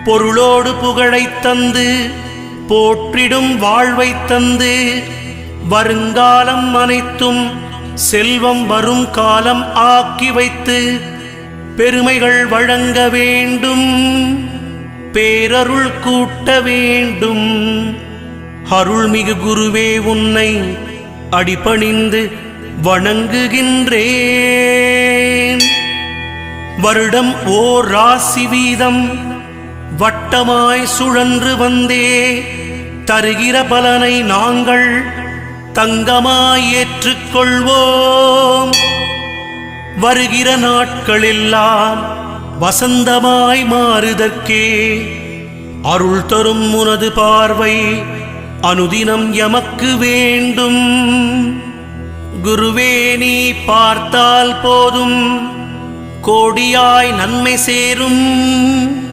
பொருளோடு புகழைத் தந்து போற்றிடும் வாழ்வைத் தந்து வருங்காலம் அனைத்தும் செல்வம் வரும் காலம் ஆக்கி வைத்து பெருமைகள் வழங்க வேண்டும், பேரருள் கூட்ட வேண்டும். அருள்மிகு குருவே உன்னை அடிபணிந்து வணங்குகின்றேன். வருடம் ஓர் ராசி வீதம் வட்டமாய் சுழன்று வந்தே தருகிற பலனை நாங்கள் தங்கமாய் ஏற்றுக்கொள்வோம். வருகிற நாட்களெல்லாம் வசந்தமாய் மாறுதற்கே அருள் தரும் உனது பார்வை அனுதினம் எமக்கு வேண்டும். குருவே நீ பார்த்தால் போதும் கோடியாய் நன்மை சேரும்.